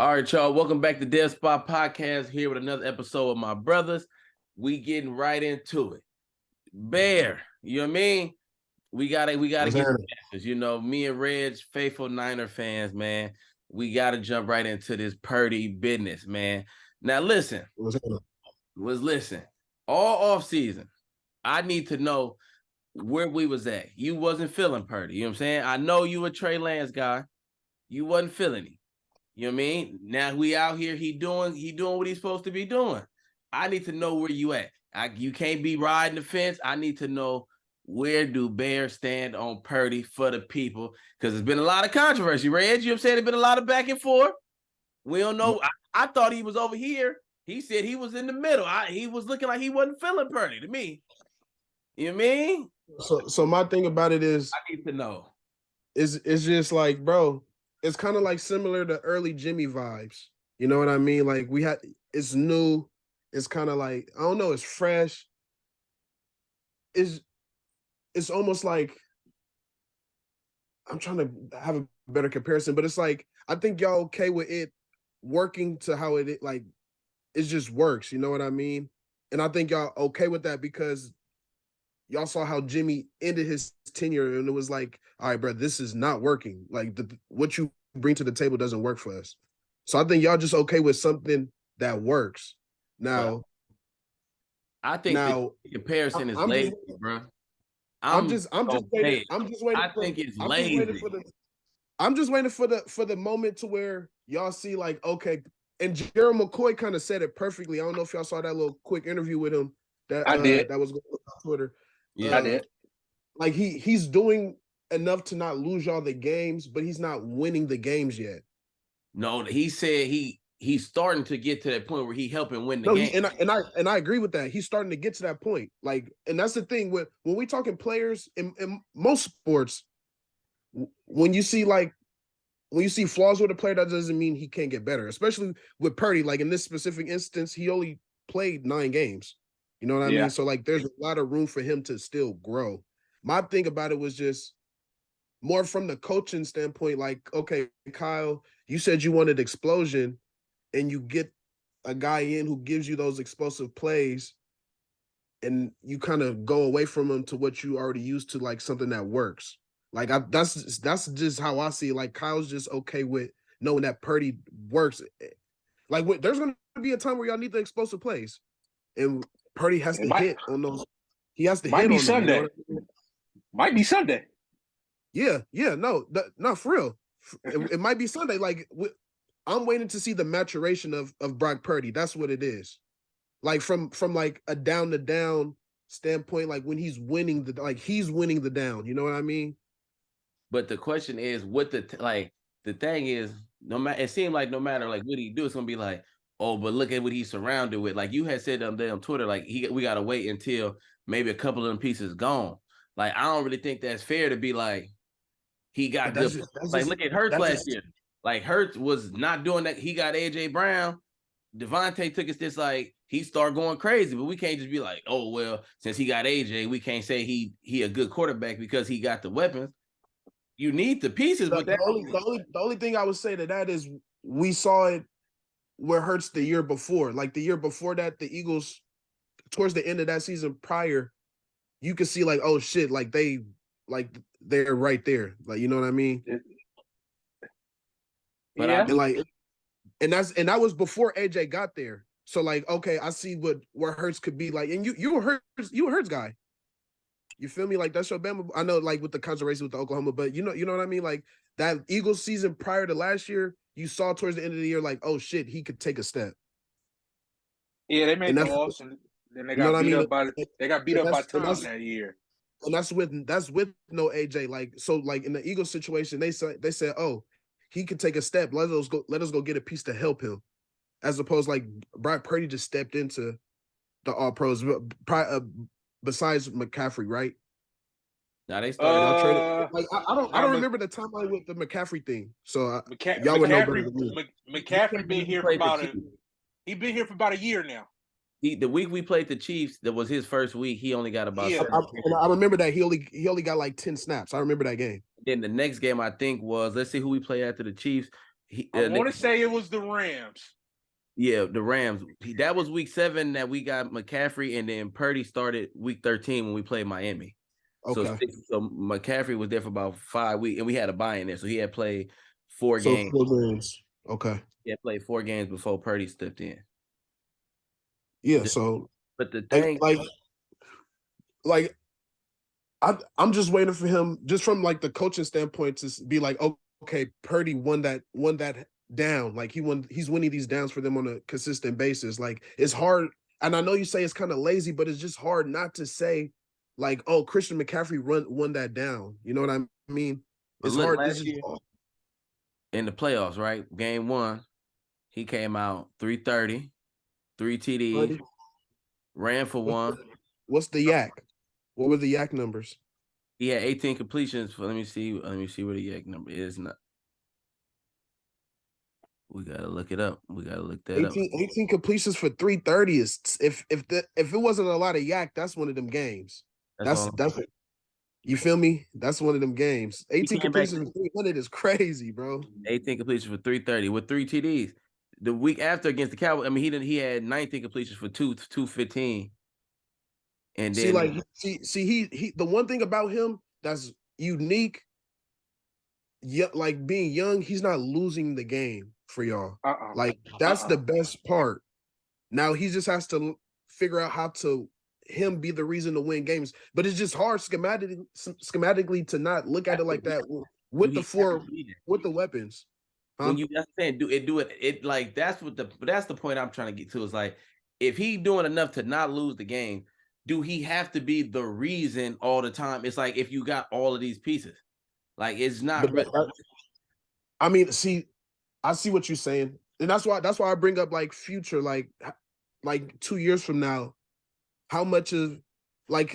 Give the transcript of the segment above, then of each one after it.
All right, y'all. Welcome back to Dev Spot Podcast. Here with another episode of my brothers. We getting right into it. Bear, you know what I mean? We gotta get the answers. You know, me and Reg, faithful Niner fans, man. We gotta jump right into this Purdy business, man. Now listen, listen. All off season, I need to know where we was at. You wasn't feeling Purdy. You know what I'm saying? I know you a Trey Lance guy. You wasn't feeling him. You know what I mean? Now we out here, he doing what he's supposed to be doing. I need to know where you at. You can't be riding the fence. I need to know where do Bears stand on Purdy for the people, because there's been a lot of controversy. Reg, you know what I'm saying? There's been a lot of back and forth. We don't know. I thought he was over here. He said he was in the middle. He was looking like he wasn't feeling Purdy to me. You know what I mean? So my thing about it is, I need to know. It's just like, bro, it's kind of like similar to early Jimmy vibes. You know what I mean? Like it's new. It's kind of like, I don't know, it's fresh. It's almost like, I'm trying to have a better comparison, but it's like, I think y'all okay with it working to how it like, it just works. You know what I mean? And I think y'all okay with that because y'all saw how Jimmy ended his tenure, and it was like, all right, bro, this is not working. Like what you bring to the table doesn't work for us. So I think y'all just okay with something that works. Now, I think the comparison is lazy, bro. I'm just waiting. I think it's lazy. I'm just waiting for the moment to where y'all see, like, okay. And Gerald McCoy kind of said it perfectly. I don't know if y'all saw that little quick interview with him that I did. That was going on Twitter. Yeah, I did. Like he's doing enough to not lose y'all the games, but he's not winning the games yet. No, he said he's starting to get to that point where he's helping win the game. And I agree with that. He's starting to get to that point. Like, and that's the thing with when we talking players in most sports, when you see flaws with a player, that doesn't mean he can't get better. Especially with Purdy, like in this specific instance, he only played 9 games. You know what I mean? So like, there's a lot of room for him to still grow. My thing about it was just more from the coaching standpoint. Like, okay, Kyle, you said you wanted explosion, and you get a guy in who gives you those explosive plays, and you kind of go away from him to what you already used to, like something that works. Like that's just how I see it. Like Kyle's just okay with knowing that Purdy works. Like there's going to be a time where y'all need the explosive plays, and Purdy has to hit on those. He has to hit on Sunday. Them, you know? Might be Sunday. Yeah, no, for real. It might be Sunday. Like I'm waiting to see the maturation of Brock Purdy. That's what it is. Like from like a down to down standpoint, like when he's winning the down. You know what I mean? But the question is, what the thing is, no matter, it seemed like no matter like what he do, it's gonna be like, oh, but look at what he's surrounded with. Like you had said on Twitter, like we gotta wait until maybe a couple of them pieces gone. Like I don't really think that's fair to be like he got good. Look at Hurts last year. Like Hurts was not doing that. He got AJ Brown. Devontae took us this, like he started going crazy, but we can't just be like, oh well, since he got AJ, we can't say he a good quarterback because he got the weapons. You need the pieces. The only thing I would say to that is we saw it where Hurts the year before. Like the year before that, the Eagles, towards the end of that season prior, you could see like, oh shit, like they're right there. Like, you know what I mean? But and that was before AJ got there. So like, okay, I see where Hurts could be like, and you a Hurts guy. You feel me? Like that's your Bama. I know, like with the controversy with the Oklahoma, but you know what I mean? Like that Eagles season prior to last year, you saw towards the end of the year, like, oh shit, he could take a step. Yeah, they made the loss, and then they got beat up by Tom that year. And that's with no AJ. Like, so like in the Eagles situation, they said, oh, he could take a step. Let us go get a piece to help him. As opposed, like Brock Purdy just stepped into the All Pros. Besides McCaffrey, right? Now they started trading. Like I don't remember the timeline with the McCaffrey thing. So y'all would know better than me. McCaffrey been here for about a year now. The week we played the Chiefs, that was his first week. He only got about. Yeah, I remember that he only got like 10 snaps. I remember that game. Then the next game I think was, let's see who we play after the Chiefs. I want to say it was the Rams. Yeah, the Rams. That was week 7 that we got McCaffrey, and then Purdy started week 13 when we played Miami. Okay. So McCaffrey was there for about 5 weeks, and we had a bye in there, so he had played 4 games. 4 games. Okay. He had played 4 games before Purdy stepped in. Yeah. So, but the thing, like, I'm just waiting for him, just from like the coaching standpoint, to be like, okay, Purdy won that down. Like he's winning these downs for them on a consistent basis. Like, it's hard, and I know you say it's kind of lazy, but it's just hard not to say, like, oh, Christian McCaffrey won that down. You know what I mean? It's hard. Last year, in the playoffs, right? Game 1, he came out 330, 3 TDs, ran for 1. What's the yak? What were the yak numbers? He had 18 completions. Let me see where the yak number is. Not. We gotta look it up. We gotta look that 18 completions for 330 is if it wasn't a lot of yak, that's one of them games. That's you feel me? That's one of them games. 18 completions for 300 is crazy, bro. 18 completions for 330 with 3 TDs. The week after against the Cowboys, I mean, he had 19 completions for 215. And then he the one thing about him that's unique, like being young, he's not losing the game for y'all. Like, that's the best part. Now he just has to figure out how to be the reason to win games. But it's just hard schematically to not look at it like that with the weapons. When you that's saying do it like that's the point I'm trying to get to, is like, if he doing enough to not lose the game, do he have to be the reason all the time? It's like, if you got all of these pieces, like, it's not. I mean, I see what you're saying, and that's why I bring up, like, future, like 2 years from now, how much of, like,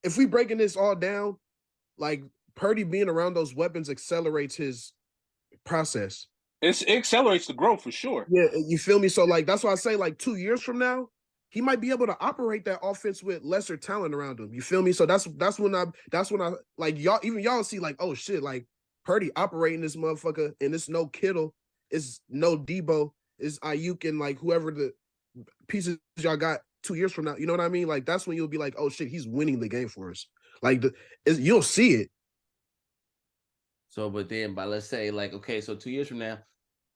if we breaking this all down, like, Purdy being around those weapons accelerates his process. It accelerates the growth for sure. Yeah, you feel me? So, like, that's why I say, like, 2 years from now, he might be able to operate that offense with lesser talent around him. You feel me? So that's when I like, y'all see, like, oh shit, like, Purdy operating this motherfucker, and it's no Kittle, it's no Debo, it's Ayuk, and like whoever the pieces y'all got 2 years from now. You know what I mean? Like, that's when you'll be like, oh shit, he's winning the game for us. Like, you'll see it. So, but then, let's say, like, okay, so 2 years from now,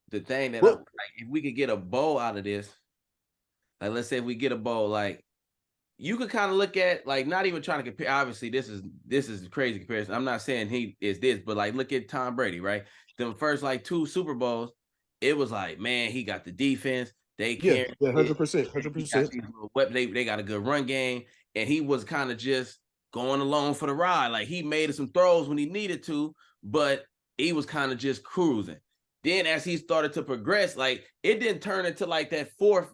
the thing that like, if we could get a bowl out of this, like, let's say if we get a bowl, like, you could kind of look at, like, not even trying to compare. Obviously, this is a crazy comparison. I'm not saying he is this, but, like, look at Tom Brady, right? The first, like, 2 Super Bowls, it was like, man, he got the defense. They carry 100%. They got a good run game, and he was kind of just going along for the ride. Like, he made some throws when he needed to, but he was kind of just cruising. Then as he started to progress, like, it didn't turn into like that fourth.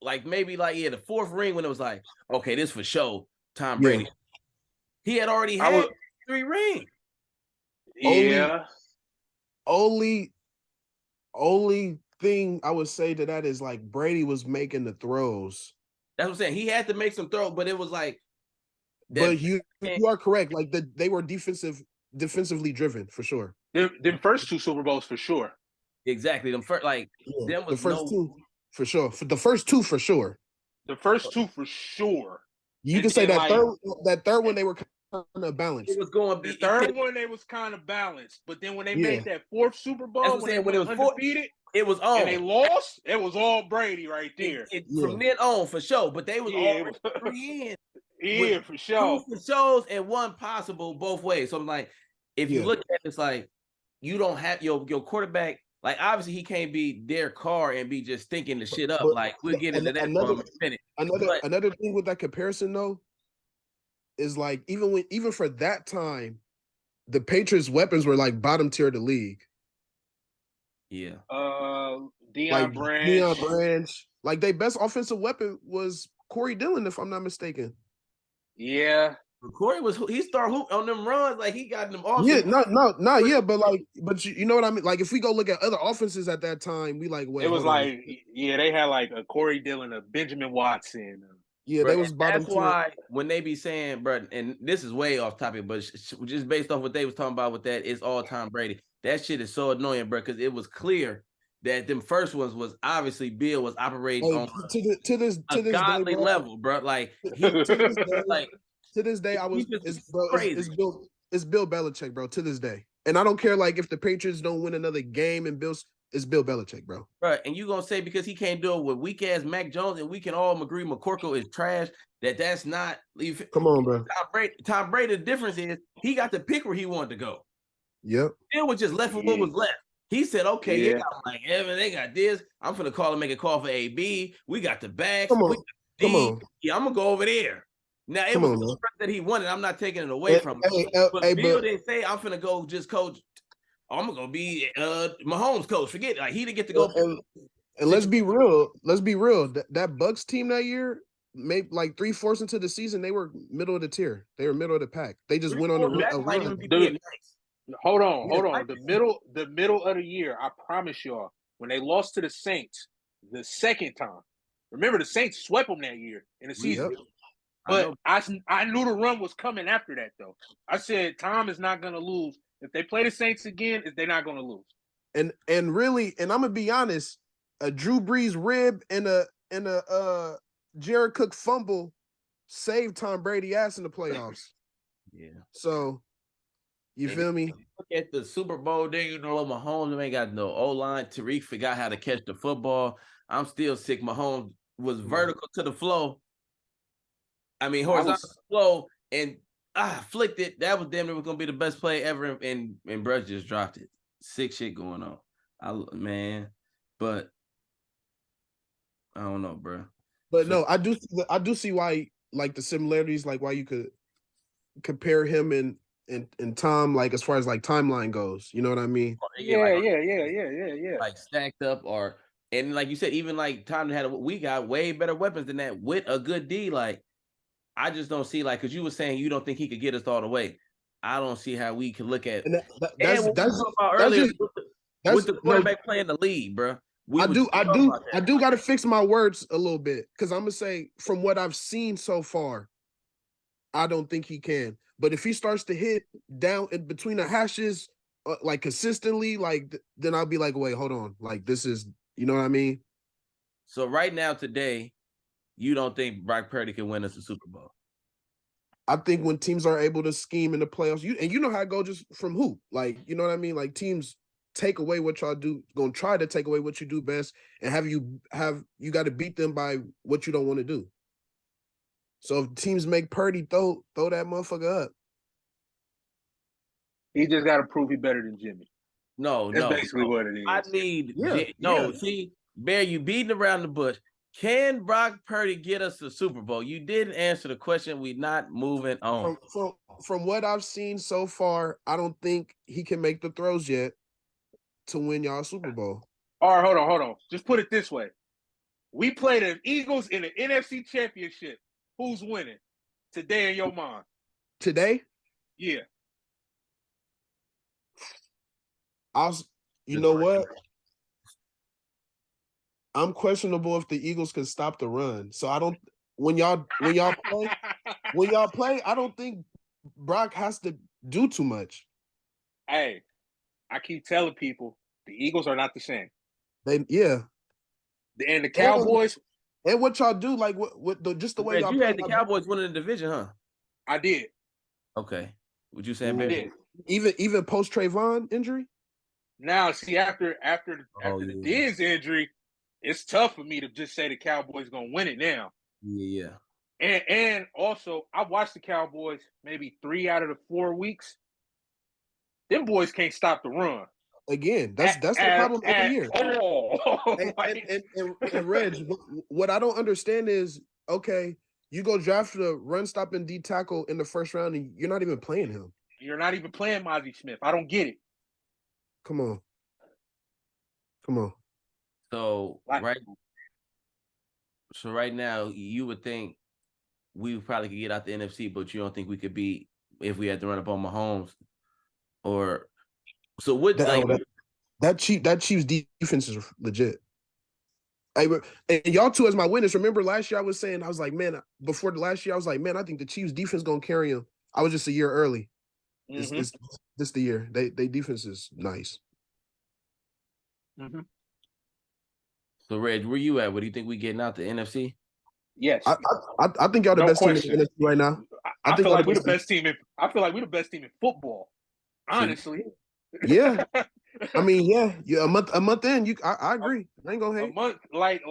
Like, maybe like, the 4th ring, when it was like, okay, this for sure, Tom Brady. Yeah. He had already had 3 rings. Yeah. Only thing I would say to that is, like, Brady was making the throws. That's what I'm saying. He had to make some throws, but it was like. But you are correct. Like, they were defensively driven for sure. Them first 2 Super Bowls for sure. Exactly. Them first, like, them was the first 2. For sure. For the first 2, for sure. The first 2 for sure. You can say that, like, third one they were kind of balanced. It was going. The third one they was kind of balanced, but then when they made that 4th Super Bowl, when it was undefeated, it was on. And they lost. It was all Brady right there. From then on, for sure. But they was all 3 in. Yeah, for sure. 2 for shows and 1 possible both ways. So I'm like, if you look at it, it's like, you don't have your quarterback. Like, obviously, he can't be their car and be just thinking the shit up. Like, we'll get into that for a minute. Another thing with that comparison, though, is, like, even for that time, the Patriots' weapons were, like, bottom tier of the league. Yeah. Deion Branch. Like, their best offensive weapon was Corey Dillon, if I'm not mistaken. Yeah. Corey he started hoop on them runs, like, he got them awesome. Yeah, but you know what I mean? Like, if we go look at other offenses at that time, we like, wait, it was like, they had like a Corey Dillon, a Benjamin Watson. Yeah, they was bottom tier. That's why when they be saying, bro, and this is way off topic, but just based off what they was talking about with that, it's all Tom Brady. That shit is so annoying, bro, because it was clear that them first ones was obviously Bill was operating on to this godly day, level, bro. Like to this day, it's Bill Belichick, bro. To this day, and I don't care like if the Patriots don't win another game and it's Bill Belichick, bro. Right, and you gonna say because he can't do it with weak ass Mac Jones and we can all agree McCorkle is trash, that's not. Come on, bro. Tom Brady. The difference is he got to pick where he wanted to go. Yep. Bill was just left with what was left. He said, "Okay, they got Mike Evans, they got this. I'm gonna call and make a call for AB. We got the backs. Come on. Yeah, I'm gonna go over there." Now it was the that he wanted. I'm not taking it away from him. But Bill didn't say, "I'm gonna go just coach. I'm gonna go be Mahomes coach." Forget it. Like he didn't get to go. And let's be real. That Bucks team that year, maybe like 3/4 into the season, they were middle of the tier. They were middle of the pack. They just went on a run. Hold on. The middle of the year, I promise y'all, when they lost to the Saints the second time, remember the Saints swept them that year in the season. Yep. But I knew the run was coming after that, though. I said Tom is not going to lose. If they play the Saints again, they're not going to lose. And really, and I'm going to be honest, a Drew Brees rib and a Jared Cook fumble saved Tom Brady ass in the playoffs. Yeah. So, you feel me? Look at the Super Bowl there, Mahomes ain't got no O-line. Tariq forgot how to catch the football. I'm still sick. Mahomes was vertical to the flow. I mean, horizontal flow and flicked it. That was damn near was gonna be the best play ever, and Bruh just dropped it. Sick shit going on. But I don't know, bro. But no, I do see why, like the similarities, like why you could compare him and Tom, like as far as like timeline goes. You know what I mean? Yeah. Like stacked up, and like you said, even like Tom we got way better weapons than that with a good D. Like I just don't see because you were saying you don't think he could get us all the way. I don't see how we can look at. That's what we talked about earlier with the quarterback playing the lead, bro. I do got to fix my words a little bit because I'm gonna say from what I've seen so far, I don't think he can. But if he starts to hit down in between the hashes, like consistently, like then I'll be like, wait, hold on, like this is, you know what I mean? So right now today, you don't think Brock Purdy can win us a Super Bowl? I think when teams are able to scheme in the playoffs, you know how it goes just from hoop, like you know what I mean, like teams take away what y'all do, gonna try to take away what you do best, and you got to beat them by what you don't want to do. So if teams make Purdy throw that motherfucker up, he just got to prove he's better than Jimmy. That's basically what it is. I need See, Bear, you beating around the bush. Can Brock Purdy get us the Super Bowl? You didn't answer the question. We're not moving on. From what I've seen so far, I don't think he can make the throws yet to win y'all Super Bowl. All right, hold on. Just put it this way. We play the Eagles in the NFC Championship. Who's winning today in your mind? Today? Yeah. You know what? I'm questionable if the Eagles can stop the run. So I don't. When y'all play, I don't think Brock has to do too much. Hey, I keep telling people the Eagles are not the same. And the Cowboys. And what y'all do, like just the way y'all you had the Cowboys winning the division, huh? I did. Okay. Would you say I did? Even post Trayvon injury? Now, see, after the Diggs injury, it's tough for me to just say the Cowboys gonna win it now. Yeah. And also, I watched the Cowboys maybe 3 out of the 4 weeks. Them boys can't stop the run. Again, that's the problem every year. And Reg, what I don't understand is, okay, you go draft a run stopping D tackle in the first round, and you're not even playing him. You're not even playing Mozzie Smith. I don't get it. Come on. So right now, you would think we probably could get out the NFC, but you don't think we could beat if we had to run up on Mahomes, or so what? That Chiefs defense is legit. And y'all two as my witness. Remember last year I was like, man, before the last year I was like, man, I think the Chiefs defense gonna carry him. I was just a year early. It's this the year. They defense is nice. Mm-hmm. So, Reg, where you at? What do you think we getting out the NFC? Yes, I think y'all the best team in the NFC right now. I feel like we're the best team. I feel like we're the best team in football. Honestly. Yeah. I mean, yeah. A month in, I agree. I ain't gonna hate. A month, like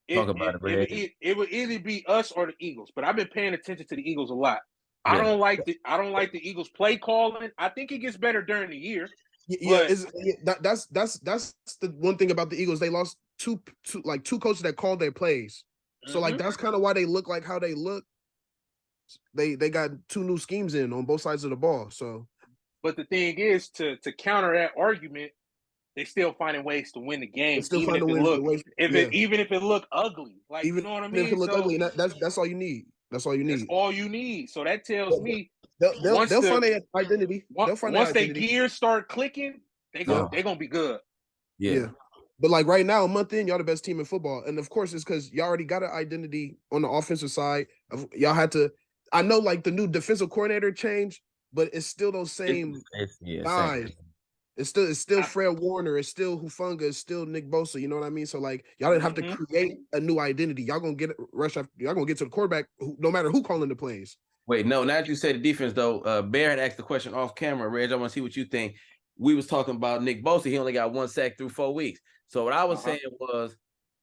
it would either be us or the Eagles. But I've been paying attention to the Eagles a lot. Yeah. I don't like the Eagles play calling. I think it gets better during the year. Yeah, that's the one thing about the Eagles. They lost two coaches that called their plays. So like that's kind of why they look like how they look. They got 2 new schemes in on both sides of the ball. So, but the thing is, to counter that argument, they still finding ways to win the game, even if it look ugly. Like, you know what I mean? If it look ugly, that's all you need. That's all you need. That's all you need. So that tells me they'll find their identity. Once their gears start clicking, they're gonna be good. Yeah. But like right now, a month in, y'all the best team in football. And of course, it's because y'all already got an identity on the offensive side. Y'all had to. I know like the new defensive coordinator changed, but it's still those same guys. It's still Fred Warner. It's still Hufanga. It's still Nick Bosa. You know what I mean? So like y'all didn't have to create a new identity. Y'all gonna get y'all gonna get to the quarterback no matter who calling the plays. Wait, no. Now that you say the defense though, Bear had asked the question off camera. Reg, I want to see what you think. We was talking about Nick Bosa. He only got 1 sack through 4 weeks. So what I was saying was,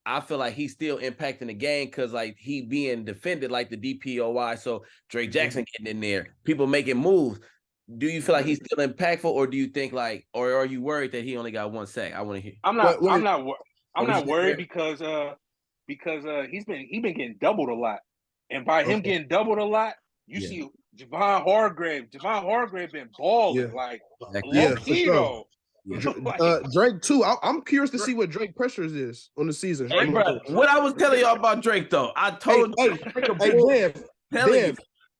I feel like he's still impacting the game because like he being defended like the DPOY. So Drake Jackson getting in there, people making moves. Do you feel like he's still impactful, or do you think like, or are you worried that he only got 1 sack? I want to hear. I'm not worried because he's been getting doubled a lot, and by him getting doubled a lot, you see Javon Hargrave been balling like Loquito. Drake too. I'm curious to see what Drake pressures is on the season. Hey, bro, what I was telling y'all about Drake though, I told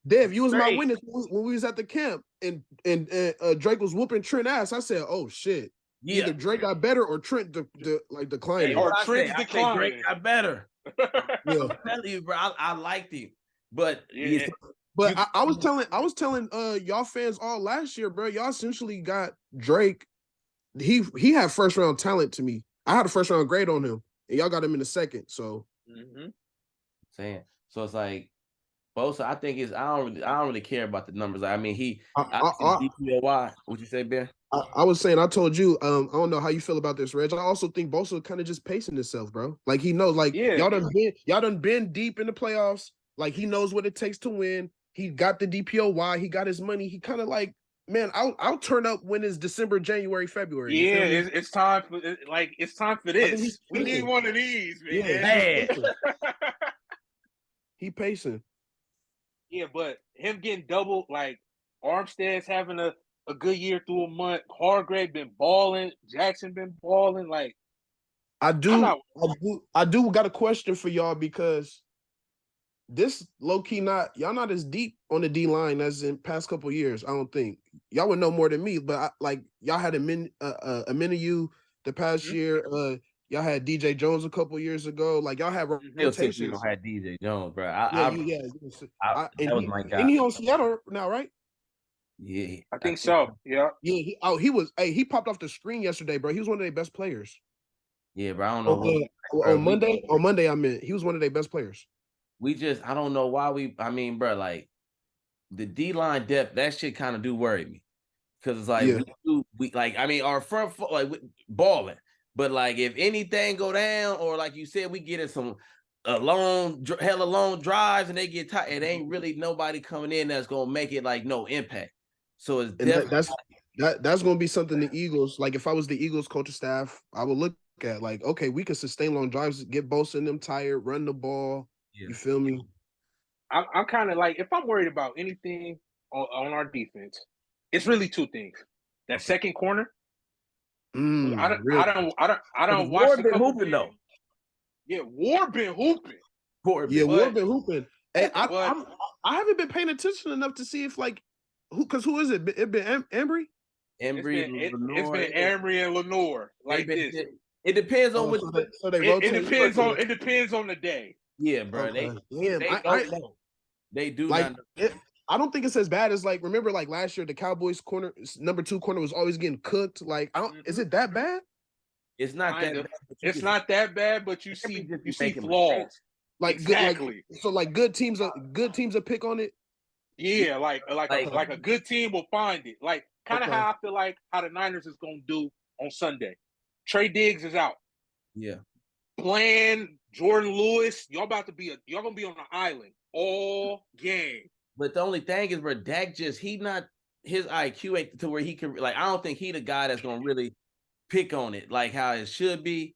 Dev, you was my witness when we was at the camp and Drake was whooping Trent ass. I said, "Oh shit, either Drake got better or Trent declined." Or Trent declined. Drake got better. I'm telling you, bro, I liked him, but I was telling y'all fans all last year, bro. Y'all essentially got Drake. He had first round talent to me. I had a first round grade on him, and y'all got him in the second. So, saying so it's like Bosa. I think I don't really care about the numbers. I mean, DPOY. What you say, Ben? I was saying, I told you. I don't know how you feel about this, Reg. I also think Bosa kind of just pacing himself, bro. Like he knows, like y'all done been deep in the playoffs. Like he knows what it takes to win. He got the DPOY. He got his money. He kind of like. Man, I'll turn up when it's December, January, February. Yeah, it's time for this. We need one of these, man. Yeah. He pacing. Yeah, but him getting doubled, like Armstead's having a good year through a month. Hargrave been balling. Jackson been balling. Like I do got a question for y'all because this low key y'all not as deep on the D line as in past couple years. I don't think y'all would know more than me, but y'all had a Minu the past year. Y'all had DJ Jones a couple years ago. Like y'all have rotations. You don't have DJ Jones, bro. That was my guy. And he on Seattle now, right? Yeah, I think so. Yeah. Yeah. He popped off the screen yesterday, bro. He was one of their best players. Yeah, bro. I don't know. On Monday, I meant he was one of their best players. I don't know why bro, like the D-line depth, that shit kind of do worry me. Because it's like, our front foot, like balling. But like, if anything go down, or like you said, we get in some hella long drives and they get tight, it ain't really nobody coming in that's going to make it like no impact. So it's definitely. That's going to be something the Eagles, like if I was the Eagles coaching staff, I would look at like, okay, we could sustain long drives, get Bosa and them tired, run the ball. You feel me? I'm kind of like, if I'm worried about anything on our defense, it's really 2 things. That second corner. I don't watch Ward been hooping though. Yeah, Ward been hooping. Ward been hooping. Hey, I haven't been paying attention enough to see if like who is it? It been Embry? It's been Embry and Lenore. Like this. It depends on what. So they rotate. It depends on the day. Yeah, bro. They do like not know. I don't think it's as bad as like remember like last year the Cowboys corner number 2 corner was always getting cooked. Like is it that bad? It's not that bad. It's not that bad, but you see flaws. Like exactly. Good teams are pick on it. Yeah, like a good team will find it. Like kind of how I feel like how the Niners is gonna do on Sunday. Trey Diggs is out. Yeah. Playing Jordan Lewis, y'all gonna be on an island all game. But the only thing is, bro, Dak his IQ ain't to where he can like. I don't think he the guy that's gonna really pick on it like how it should be.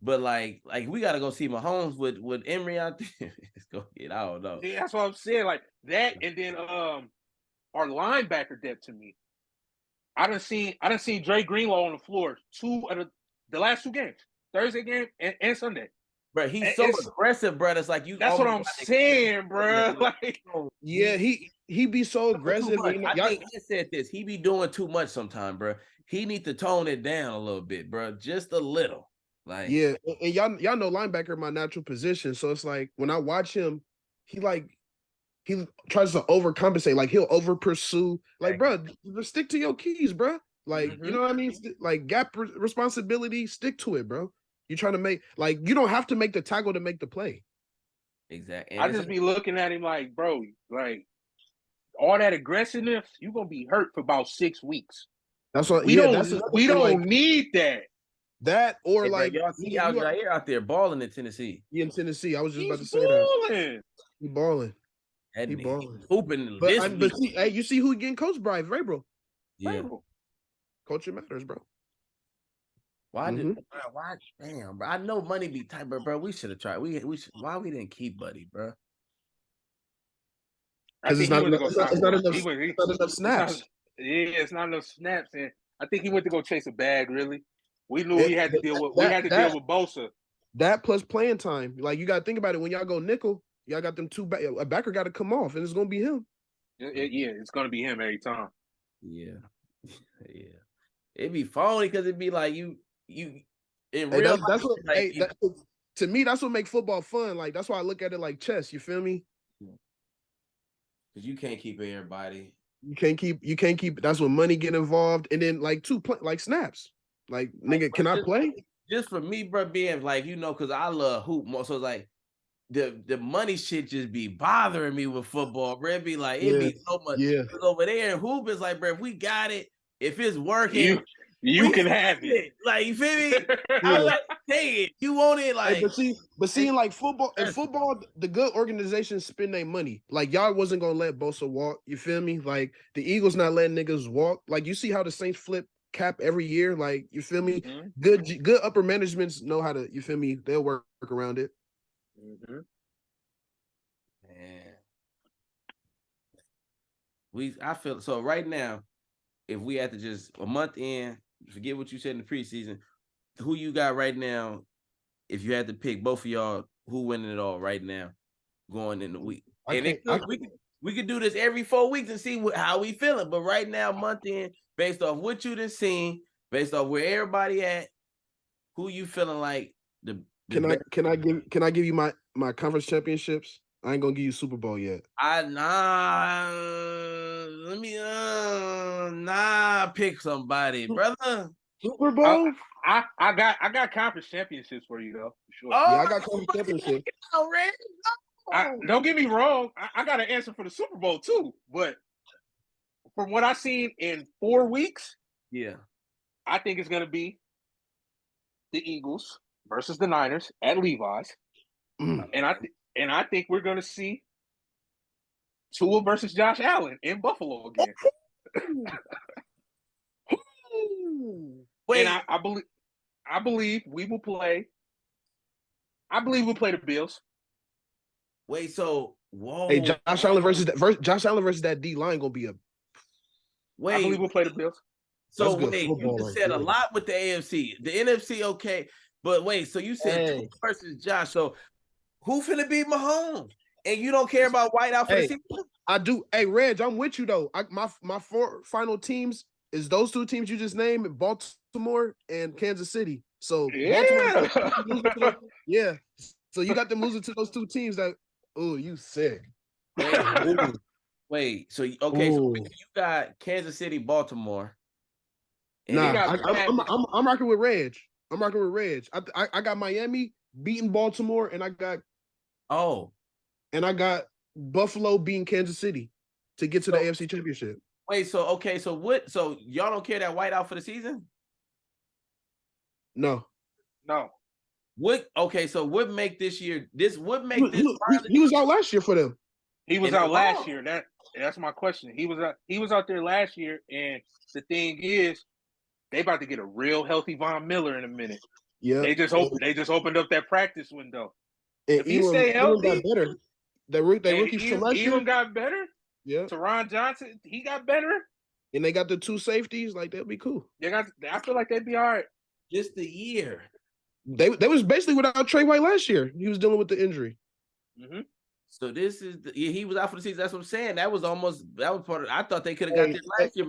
But like we gotta go see Mahomes with Emery out there. It's gonna get. I don't know. Yeah, that's what I'm saying. Like that, and then our linebacker depth to me. I done seen Dre Greenlaw on the floor the last 2 games, Thursday game and Sunday. Bro, he's so aggressive, bro. It's like you. That's what I'm saying, bro. Like, yeah, he be so aggressive. I think he said this. He be doing too much sometimes, bro. He need to tone it down a little bit, bro. Just a little. Like yeah, and y'all know linebacker my natural position. So it's like when I watch him, he tries to overcompensate. Like he'll over pursue. Like, bro, just stick to your keys, bro. Like you know what I mean? Like gap responsibility, stick to it, bro. You're trying to make you don't have to make the tackle to make the play. Exactly. I just be looking at him like, bro, like all that aggressiveness, you're gonna be hurt for about 6 weeks. That's what we don't need that. That or like y'all see Jair out there balling in Tennessee. Yeah, in Tennessee. I was just about to say that. He balling. He balling. Hooping but see, hey, you see who getting coached by? Vrabel. Yeah. Culture matters, bro. Why damn, bro? I know money be tight, but bro, we should have tried. Why we didn't keep Buddy, bro? Because it's not enough snaps. It's not enough snaps, and I think he went to go chase a bag. Really, we knew he had to deal with. We had to deal with Bosa. That plus playing time. Like you got to think about it. When y'all go nickel, y'all got them 2 back. A backer got to come off, and it's gonna be him. It's gonna be him every time. Yeah, yeah. It'd be phony because it'd be like you in real real. That's what. Like, to me, that's what makes football fun. Like that's why I look at it like chess. You feel me? Because you can't keep everybody. You can't keep. That's when money get involved, and then like snaps. Like nigga, can I play? Just for me, bro, being like because I love hoop more. So it's like the money shit just be bothering me with football, bro. It'd be like be so much. Yeah. Over there, hoop is like, bro, if we got it, if it's working, you can have it. Like you feel me? I like hey, you want it like. Hey, but seeing like football in football, the good organizations spend their money. Like y'all wasn't gonna let Bosa walk. You feel me? Like the Eagles not letting niggas walk. Like you see how the Saints flip cap every year. Like you feel me? Mm-hmm. Good upper managements know how to. You feel me? They'll work around it. Mm-hmm. Man, I feel so right now. If we had to just a month in, forget what you said in the preseason, who you got right now? If you had to pick both of y'all, who winning it all right now, going in the week? We could do this every 4 weeks and see how we feeling. But right now, month in, based off what you done seen, based off where everybody at, who you feeling like the Can I give you my conference championships? I ain't gonna give you Super Bowl yet. Pick somebody, brother. Super Bowl. I got conference championships for you though. For sure. Oh, yeah, I got conference championships. Don't get me wrong. I got an answer for the Super Bowl too. But from what I've seen in 4 weeks, I think it's gonna be the Eagles versus the Niners at Levi's, and I think we're gonna see Tua versus Josh Allen in Buffalo again. Wait, and I believe we will play. I believe we'll play the Bills. Wait, so whoa. Hey, Josh Allen versus that D line gonna be a. Wait, I believe we'll play the Bills. So wait, you just said a lot with the AFC, the NFC, okay, but wait, so you said Tua versus Josh. So who finna beat Mahomes? And you don't care about whiteout for the season? I do. Hey, Reg, I'm with you though. My 4 final teams is those 2 teams you just named, Baltimore and Kansas City. So Baltimore, yeah. So you got them losing to those 2 teams that. Oh, you sick. Wait, Wait, so okay, so you got Kansas City, Baltimore. Nah, I'm rocking with Reg. I'm rocking with Reg. I got Miami beating Baltimore, and I got Buffalo beating Kansas City to get to the AFC Championship. Wait, so okay, so what? So y'all don't care that White out for the season? No. What? Okay, so what make this year? What make this? He was out last year for them. He was out last year. That's my question. He was out there last year, and the thing is, they about to get a real healthy Von Miller in a minute. Yeah, they just opened up that practice window. And if he stay healthy, got better. They rookies from last year got better. Yeah, Teron Johnson, he got better, and they got the 2 safeties. Like that'll be cool. I feel like they'd be all right. Just the year. They was basically without Trey White last year. He was dealing with the injury. Mm-hmm. So this is he was out for the season. That's what I'm saying. That was part of. I thought they could have got this last year.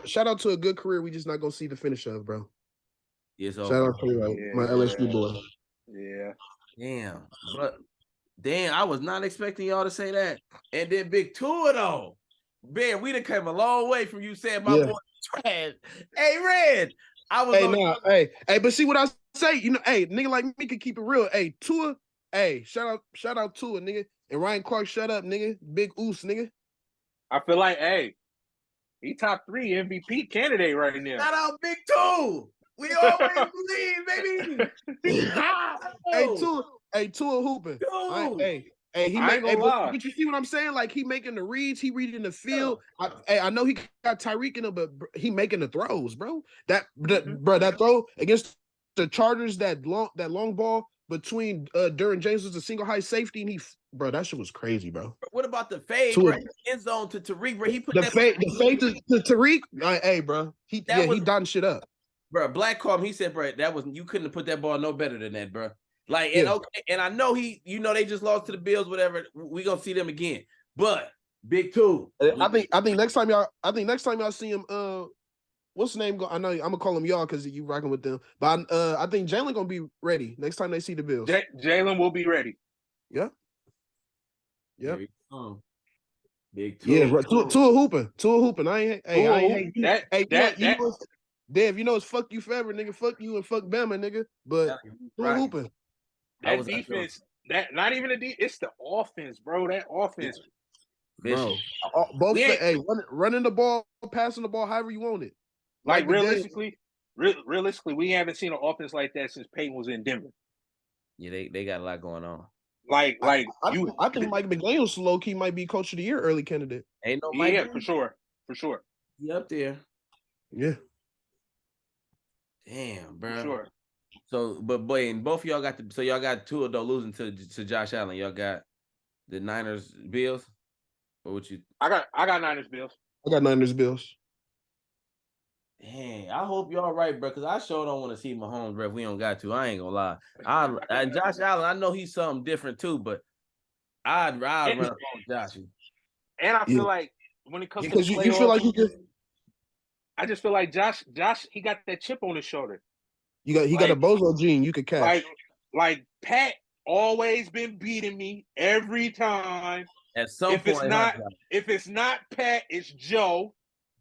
Shout out to a good career. We just not gonna see the finish of, bro. Yes, shout out to my LSU boy. Yeah. Damn, I was not expecting y'all to say that. And then Big Tua though, man, we done came a long way from you saying my boy trash. Hey, Red, I was. Hey, but see what I say? You know, hey, nigga like me can keep it real. Hey, Tua. Hey, shout out Tua, nigga. And Ryan Clark, shut up, nigga. Big Oos, nigga. I feel like, he top 3 MVP candidate right now. Shout out Big Tua. We always believe, baby. Tua hooping. He but you see what I'm saying? Like he making the reads, he reading the field. I know he got Tyreek in him, but he making the throws, bro. That throw against the Chargers, that long ball between Derwin James was a single high safety, and that shit was crazy, bro. What about the fade, bro? End zone to Tariq, bro. He put the fade to Tariq. Hey, bro, he done shit up, bro. Black called him. He said, bro, you couldn't have put that ball no better than that, bro. Like, and I know they just lost to the Bills, whatever. We gonna see them again, but Big Two. I think next time y'all see him, what's the name? I know I'm gonna call him y'all because you rocking with them. But I think Jalen gonna be ready next time they see the Bills. Jalen will be ready. Yeah. Big Two. Yeah, Tua hooping. I ain't Dave, you know it's fuck you forever, nigga. Fuck you and fuck Bama, nigga. But Tua hooping. That defense, not even it's the offense, bro. That offense. Bro. Both running the ball, passing the ball, however you want it. Like realistically, we haven't seen an offense like that since Peyton was in Denver. Yeah, they got a lot going on. I think Mike McDaniels low key might be coach of the year early candidate. Ain't no Mike. Yeah, for sure. He up there. Yeah. Damn, bro. For sure. So, but boy, and both of y'all got y'all got Tua though losing to Josh Allen. Y'all got the Niners Bills. Or what you? I got Niners Bills. I got Niners Bills. Dang, I hope y'all right, bro. Because I sure don't want to see Mahomes, bro. If we don't got to, I ain't gonna lie. And Josh Allen, I know he's something different too, but I'd run up on Josh. And I feel like when it comes to because you feel like you could. I just feel like Josh, he got that chip on his shoulder. He got a bozo gene you could catch. Like Pat always been beating me every time. At some point, if it's not Pat, it's Joe.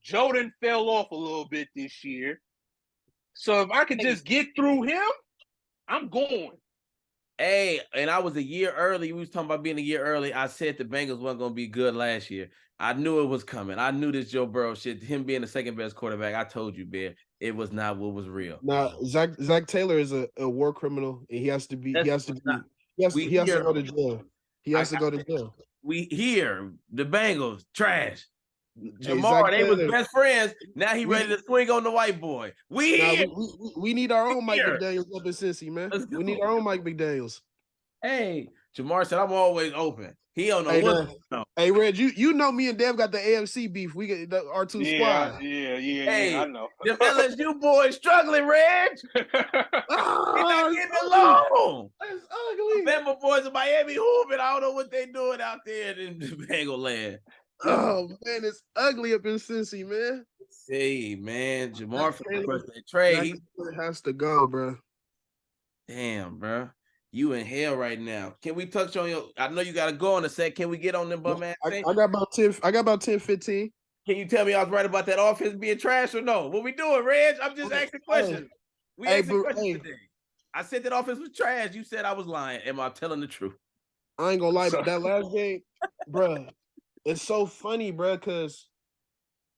Joe done fell off a little bit this year. So if I could just get through him, I'm going. Hey, and I was a year early. We was talking about being a year early. I said the Bengals weren't going to be good last year. I knew it was coming. I knew this Joe Burrow shit, him being the second best quarterback. I told you, Bear, it was not what was real. Now, Zach Taylor is a war criminal, and he has to go to jail. He has to go to jail. We hear the Bengals trash. Jamar, they was best friends. Now he ready to swing on the white boy. We need our own Mike McDaniels up in Cincy, man. We need our own Mike McDaniels. Hey, Jamar said I'm always open. He don't know what. No. Hey, Reg, you know me and Dev got the AFC beef. We get our two squads. Yeah, I know. The LSU boys struggling, Reg. He's not getting along. That's ugly. Bama boys in Miami hooping. I don't know what they doing out there in the Bengal land. Oh man, it's ugly up in Cincy, man. See, man, Jamar for the birthday trade. He has to go, bro. Damn, bro. You in hell right now. Can we touch on your? I know you got to go in a sec. Can we get on them bum ass things? I got about 10. I got about 10, 15. Can you tell me I was right about that offense being trash or no? What we doing, Reg? I'm just asking questions. We asking questions today. I said that offense was trash. You said I was lying. Am I telling the truth? I ain't gonna lie, but that last game, bruh, it's so funny, bruh, because,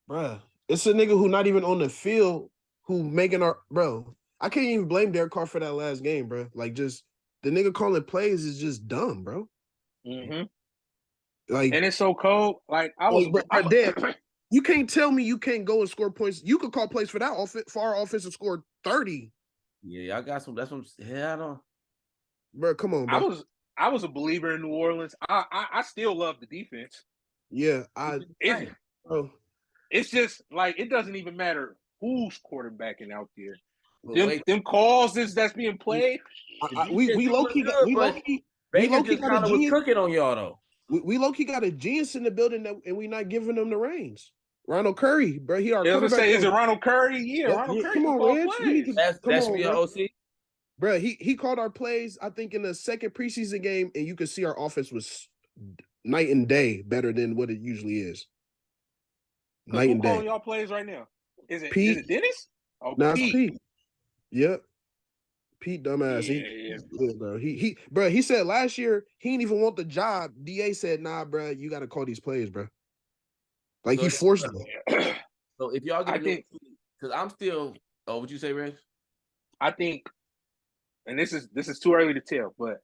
bruh, it's a nigga who not even on the field who making our, bro. I can't even blame Derek Carr for that last game, bro. Like, just the nigga calling plays is just dumb, bro. Mm-hmm. Like, and it's so cold. Like I was, you can't tell me you can't go and score points. You could call plays for that offense, for our offense to score 30. Yeah, I got some. That's what I don't. Bro, come on, bro. I was a believer in New Orleans. I still love the defense. Yeah, it's just like it doesn't even matter who's quarterbacking out there. Them calls that's being played. We low key got a genius cooking on y'all though. We low key got a genius in the building and we not giving them the reins. Ronald Curry, bro. He our quarterback. Is it Ronald Curry? Yeah, Ronald Curry. Come on, Reg. That's be your OC. Bro, he called our plays, I think, in the second preseason game, and you could see our offense was night and day better than what it usually is. Night and day. Who's calling y'all plays right now? Is it Dennis? Oh, Pete. Yep. Pete, dumbass. Yeah, bro. He said last year he didn't even want the job. DA said, "Nah, bro, you got to call these plays, bro." Like he forced them. So if y'all get, because I'm still. Oh, what you say, Reg? I think. And this is too early to tell, but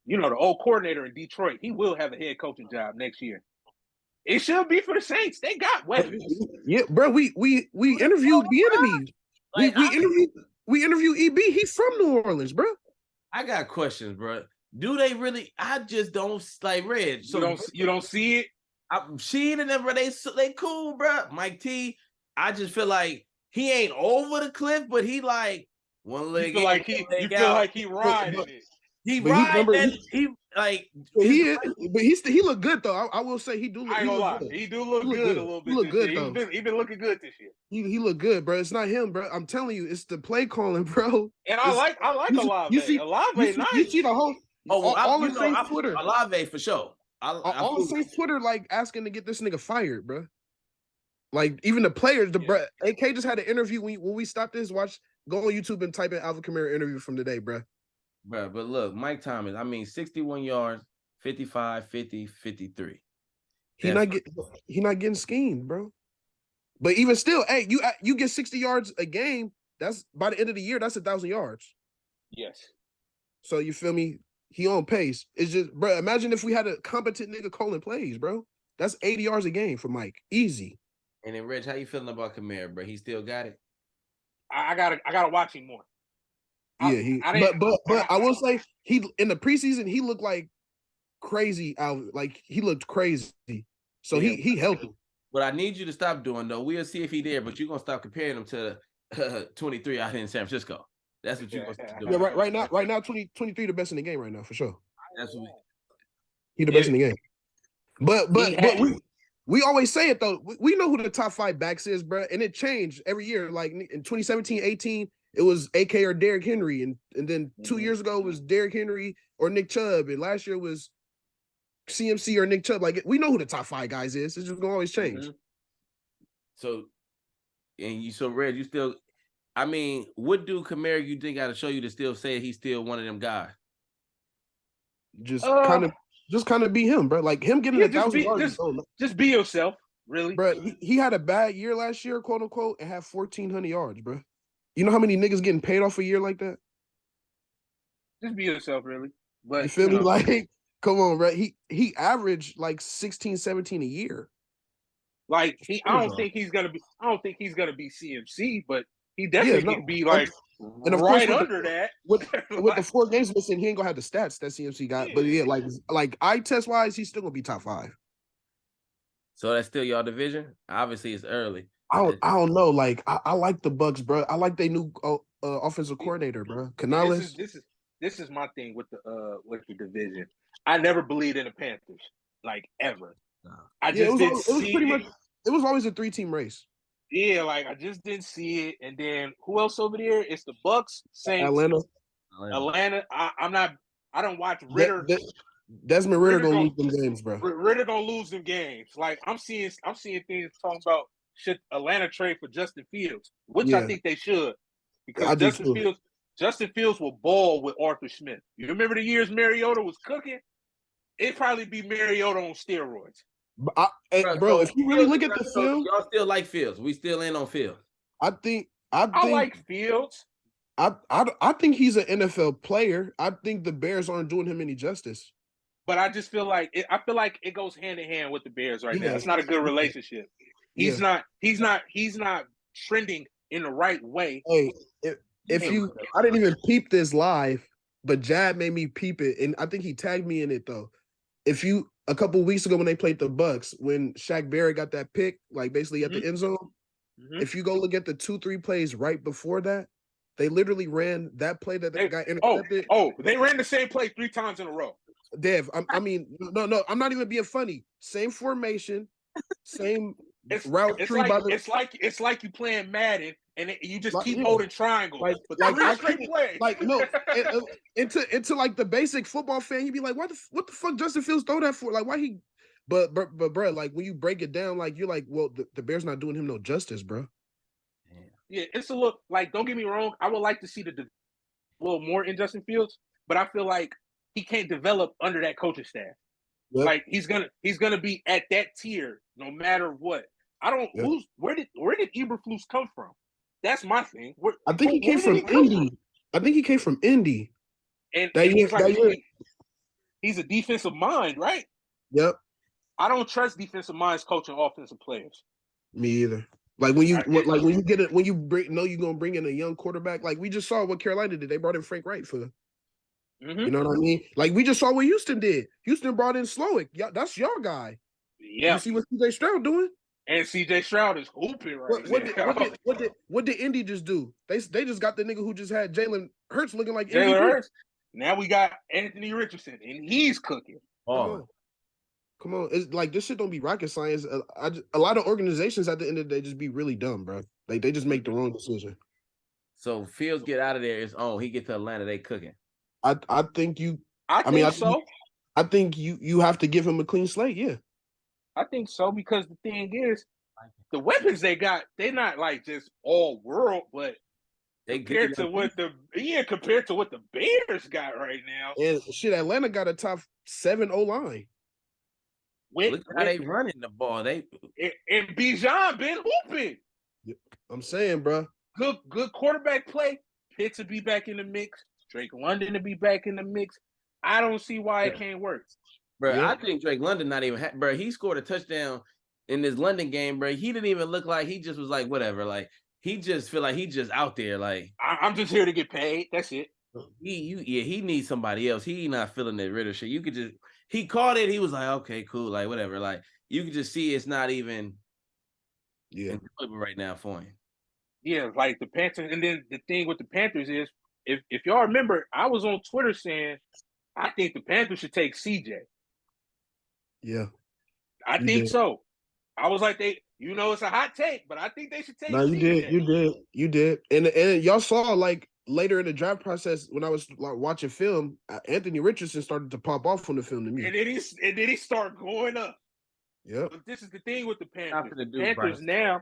you know the old coordinator in Detroit, he will have a head coaching job next year. It should be for the Saints. They got weapons. Yeah, bro. We interviewed the enemy. Like, we interviewed EB. He's from New Orleans, bro. I got questions, bro. Do they really? I just don't like Reg. So you don't see it. I'm seeing them, bro. They cool, bro. Mike T. I just feel like he ain't over the cliff, but he like. One leg. You feel like he riding it. He riding. He look good though. I will say he do. I ain't gonna lie. He do look good a little bit. He look good though. He been looking good this year. He look good, bro. It's not him, bro. I'm telling you, it's the play calling, bro. And I like Olave. Olave nice. You see the whole. All the Saints Twitter. Olave for sure. All the Saints Twitter like asking to get this nigga fired, bro. Like even the players, bro. AK just had an interview when we stopped this. Go on YouTube and type in Alvin Kamara interview from today, bro. Bro, but look, Mike Thomas, 61 yards, 55, 50, 53. He not getting schemed, bro. But even still, hey, you get 60 yards a game, that's by the end of the year, that's 1,000 yards. Yes. So you feel me? He on pace. It's just, bro, imagine if we had a competent nigga calling plays, bro. That's 80 yards a game for Mike. Easy. And then Reg, how you feeling about Kamara, bro? He still got it? I gotta watch him more. But I will say he in the preseason he looked like crazy out. Like he looked crazy. So he helped him. What I need you to stop doing though, we'll see if he there, but you're gonna stop comparing him to 23 out here in San Francisco. That's what you're gonna do. Yeah, right now 23 the best in the game right now for sure. That's what he the best in the game. But we always say it though. We know who the top 5 backs is, bro, and it changed every year. Like in 2017, 18, it was AK or Derrick Henry, and then 2 years ago it was Derrick Henry or Nick Chubb, and last year was CMC or Nick Chubb. Like we know who the top 5 guys is. It's just gonna always change. So, Red, you still. I mean, what do Kamara you think got to show you to still say he's still one of them guys? Just kind of be him, bro. Like him getting 1,000 yards. Just be yourself, really. Bro, he had a bad year last year, quote unquote, and had 1,400 yards, bro. You know how many niggas getting paid off a year like that? Just be yourself, really. But you feel me? Like, come on, bro. He averaged like 16, 17 a year. Like I don't think he's gonna be CMC, but he definitely can be like and of course, under that. With the 4 games missing, he ain't gonna have the stats that CMC got. But yeah, like eye test wise, he's still gonna be top 5. So that's still y'all division? Obviously, it's early. I don't know. Like I like the Bucks, bro. I like their new offensive coordinator, bro. Canales. This is my thing with the division. I never believed in the Panthers, like ever. I just didn't see it. It was always a 3-team race. Yeah, like I just didn't see it. And then who else over there? It's the Bucks, Saints, Atlanta. I'm I don't watch Ritter. Desmond Ritter gonna lose them games, bro. Ritter gonna lose them games. Like I'm seeing things talking about should Atlanta trade for Justin Fields, which I think they should, because Justin Fields will ball with Arthur Smith. You remember the years Mariota was cooking? It'd probably be Mariota on steroids. Bro, if you really look at the film, y'all still like Fields. We still in on Fields. I think I like Fields. I think he's an NFL player. I think the Bears aren't doing him any justice. But I just feel like it goes hand in hand with the Bears right now. It's not a good relationship. He's not trending in the right way. Hey, I didn't even peep this live, but Jab made me peep it, and I think he tagged me in it though. A couple of weeks ago when they played the Bucks, when Shaq Barrett got that pick, like basically at the end zone, if you go look at the 2-3 plays right before that, they literally ran that play that got intercepted. They ran the same play 3 times in a row. Dev, I mean, no, I'm not even being funny. Same formation, same route tree. It's like you playing Madden and you just keep holding triangle. Into like the basic football fan, you'd be like, what the fuck Justin Fields throw that for? Like, why he? But bro, like when you break it down, like you're like, well, the Bears not doing him no justice, bro. Yeah, it's a look. Like, don't get me wrong, I would like to see a little more in Justin Fields, but I feel like he can't develop under that coaching staff. Yep. Like he's gonna be at that tier no matter what. I don't. Yep. Where did Eberflus come from? That's my thing. I think he came from Indy. I think he came from Indy. And he's a defensive mind, right? Yep. I don't trust defensive minds coaching offensive players. Me either. Like when you you're gonna bring in a young quarterback, like we just saw what Carolina did. They brought in Frank Wright for. You know what I mean? Like we just saw what Houston did. Houston brought in Slowick. Yeah, that's your guy. Yeah. You see what CJ Stroud doing? And CJ Stroud is hooping right now. What did Indy just do? They just got the nigga who just had Jalen Hurts looking like Jalen Hurts. Now we got Anthony Richardson, and he's cooking. Come on. It's like this shit don't be rocket science. A lot of organizations at the end of the day just be really dumb, bro. They just make the wrong decision. So Fields get out of there. It's on. He get to Atlanta. They cooking. I think you. I think so. I think you have to give him a clean slate. Yeah. I think so, because the thing is, the weapons they got, they're not like just all world, but compared to what the Bears got right now. And shit, Atlanta got a top 7 O-line. Look how they running the ball. And Bijan been hooping. I'm saying, bro. Good quarterback play. Pitts will be back in the mix. Drake London to be back in the mix. I don't see why it can't work. Bro, I think Drake London not even bro, he scored a touchdown in this London game, bro. He didn't even look like, he just was like, whatever. Like, he just feel like he just out there. Like, I'm just here to get paid. That's it. He needs somebody else. He not feeling that Ritter shit. You could just, he caught it. He was like, okay, cool. Like, whatever. Like, you could just see it's not even enjoyable right now for him. Yeah, like the Panthers. And then the thing with the Panthers is, if y'all remember, I was on Twitter saying, I think the Panthers should take CJ. Yeah. I think so. I was like, it's a hot take, but I think they should take CJ. You did. And y'all saw, like, later in the draft process, when I was like watching film, Anthony Richardson started to pop off on the film to me. And then he started going up. Yeah. But this is the thing with the Panthers. Panthers Bryce. Now,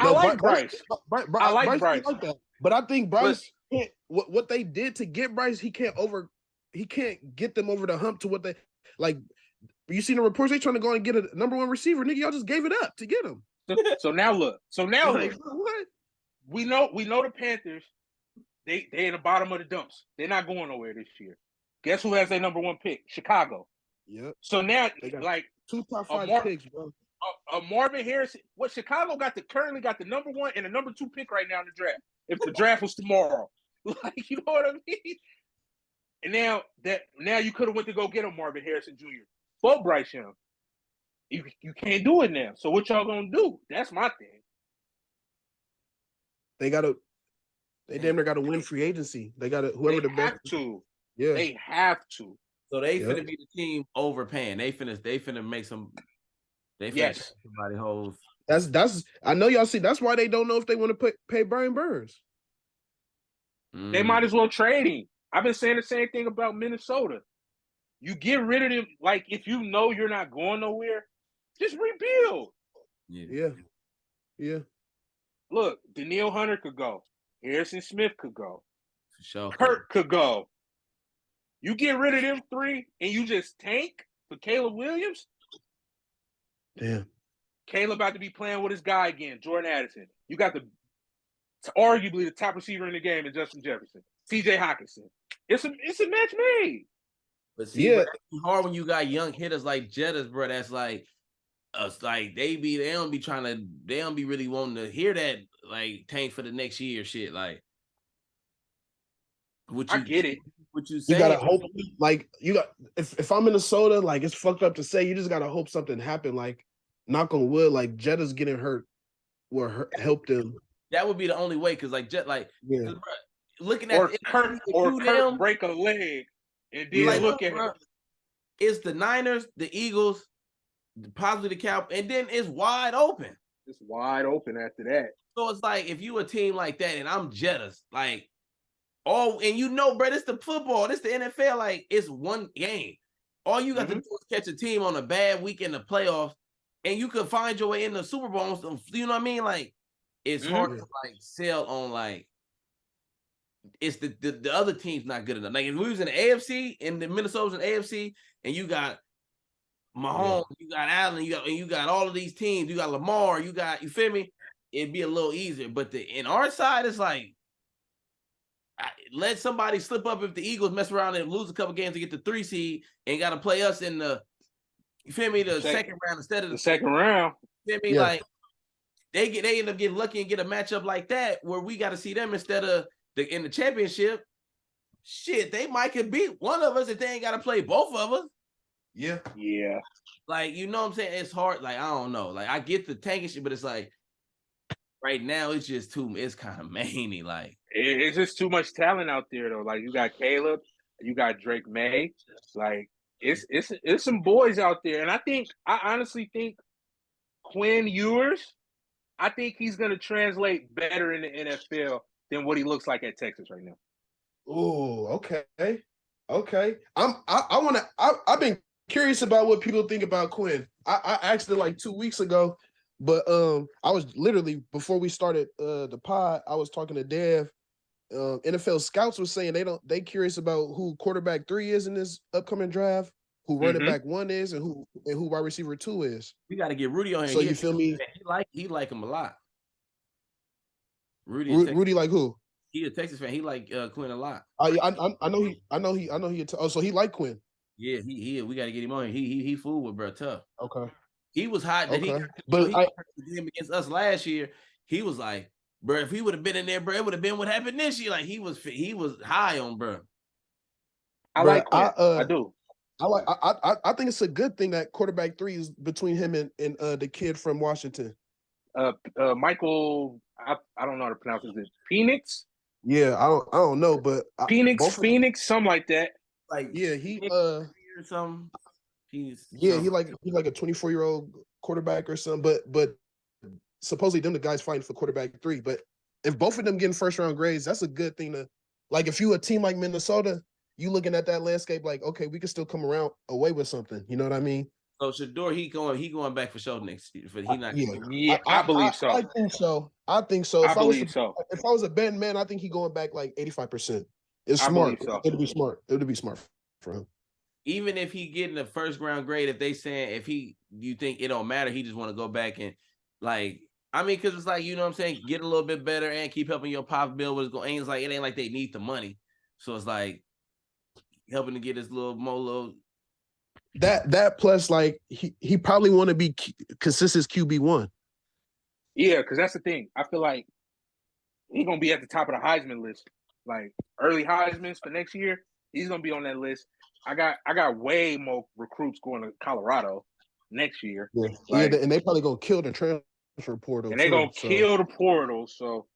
I like Bryce. I like Bryce. Like that. But I think Bryce can't, what they did to get Bryce, he can't get them over the hump to what they like. You see the reports, they trying to go and get a number 1 receiver. Nigga, y'all just gave it up to get him. So now look. Like, what? We know the Panthers. They in the bottom of the dumps. They're not going nowhere this year. Guess who has their number 1 pick? Chicago. Yep. So now, like 2 top 5 picks, bro. Marvin Harrison. What Chicago currently got the number 1 and the number 2 pick right now in the draft. If the draft was tomorrow, like, you know what I mean. And now you could have went to go get him, Marvin Harrison Jr. For Bryce Young. You can't do it now. So what y'all gonna do? That's my thing. They damn near gotta win free agency. They gotta the best. Yeah. They have to. So they finna be the team overpaying. They finna make some. They finna somebody holes. That's. I know y'all see. That's why they don't know if they want to pay Brian Burns. They might as well trade him. I've been saying the same thing about Minnesota. You get rid of them. Like, if you know you're not going nowhere, just rebuild. Yeah. Look, Daniil Hunter could go. Harrison Smith could go. For sure. Kurt could go. You get rid of them three and you just tank for Caleb Williams. Damn. Caleb about to be playing with his guy again, Jordan Addison. You got arguably the top receiver in the game in Justin Jefferson, T.J. Hockenson. It's a match made. But see, bro, it's hard when you got young hitters like Jettas, bro. That's like us, like they don't be really wanting to hear that, like, tank for the next year shit. Like, I get it. What you saying? You gotta hope, like, if I'm Minnesota, like, it's fucked up to say, you just gotta hope something happened. Like, knock on wood, like Jetta's getting hurt will help them. That would be the only way, because like yeah. Bro, looking at Kurt break a leg and then look at him. It's the Niners, the Eagles, possibly the Cowboys, and then it's wide open. It's wide open after that. So it's like, if you a team like that and I'm Jettas, like, and you know, bro, it's the football, this the NFL, like, it's one game. All you got to do is catch a team on a bad week in the playoffs, and you could find your way in the Super Bowl. You know what I mean? Like, it's hard to like sell on, like, it's the other team's not good enough. Like, if we was in the AFC and the Minnesota's in the AFC, and you got Mahomes, you got Allen, you got all of these teams, you got Lamar, you feel me? It'd be a little easier. But in our side, it's like, let somebody slip up if the Eagles mess around and lose a couple games to get the 3 seed and got to play us in the, you feel me, the second round instead of the second round. You feel me? Like, they end up getting lucky and get a matchup like that where we got to see them instead of in the championship. Shit, they might could beat one of us if they ain't got to play both of us. Yeah. Like, you know what I'm saying? It's hard. Like, I don't know. Like, I get the tanking shit, but it's like, right now, it's just it's kind of manny. Like, it's just too much talent out there, though. Like, you got Caleb, you got Drake May. Like, it's some boys out there. And I honestly think Quinn Ewers, I think he's going to translate better in the NFL than what he looks like at Texas right now. Oh, okay. I've been curious about what people think about Quinn. I asked it like 2 weeks ago, but I was literally, before we started the pod, I was talking to Dev. NFL scouts was saying they curious about who quarterback 3 is in this upcoming draft, who running back 1 is, and who wide receiver 2 is. We got to get Rudy on here. So you feel me? He like him a lot. Rudy like who? He a Texas fan. He like Quinn a lot. I know he. So he like Quinn. Yeah, he. We got to get him on here. He fooled with bro tough. Okay. He was hot. That okay. But he against us last year. He was like, bro, if he would have been in there, bro, it would have been what happened this year. Like, he was high on bro. I like Quinn. I do. I think it's a good thing that quarterback 3 is between him and the kid from Washington. Michael, I don't know how to pronounce it. Phoenix? Yeah, I don't know, but Phoenix, something like that. Like, yeah, he or something. He's like a 24-year-old quarterback or something. But supposedly them the guys fighting for quarterback 3. But if both of them getting first round grades, that's a good thing to, like, if you a team like Minnesota, you looking at that landscape like, okay, we can still come around away with something. You know what I mean? So Shador, he going back for sure next year. For I believe so. I think so. If I was a betting man, I think he going back like 85%. It's smart. So. It'll be smart. It'll be smart for him. Even if he getting a first round grade, if they saying you think it don't matter, he just want to go back and, like, I mean, because it's like, you know what I'm saying, get a little bit better and keep helping your pop bill with his goal. It's like, it ain't like they need the money, so it's like helping to get his little. That plus, like, he probably want to be consistent QB1. Yeah, because that's the thing. I feel like he's gonna be at the top of the Heisman list, like early Heisman's for next year. He's gonna be on that list. I got way more recruits going to Colorado next year. Yeah, and they probably gonna kill the transfer portal. And they're gonna kill the portal. So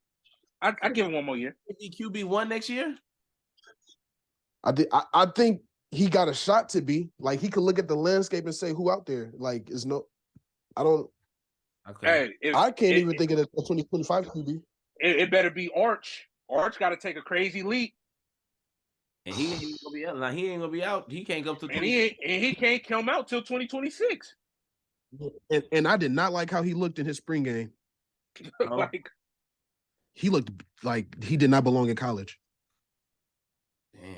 I give him one more year. Is he QB1 next year? I think he got a shot to be. Like, he could look at the landscape and say who out there. Like, I don't. Okay. Hey, I can't even think of a 2025 QB. It better be Arch. Arch got to take a crazy leap. And he ain't gonna be out. Now he ain't gonna be out. He can't go to and he can't come out till 2026. And I did not like how he looked in his spring game. Like he looked like he did not belong in college. Damn.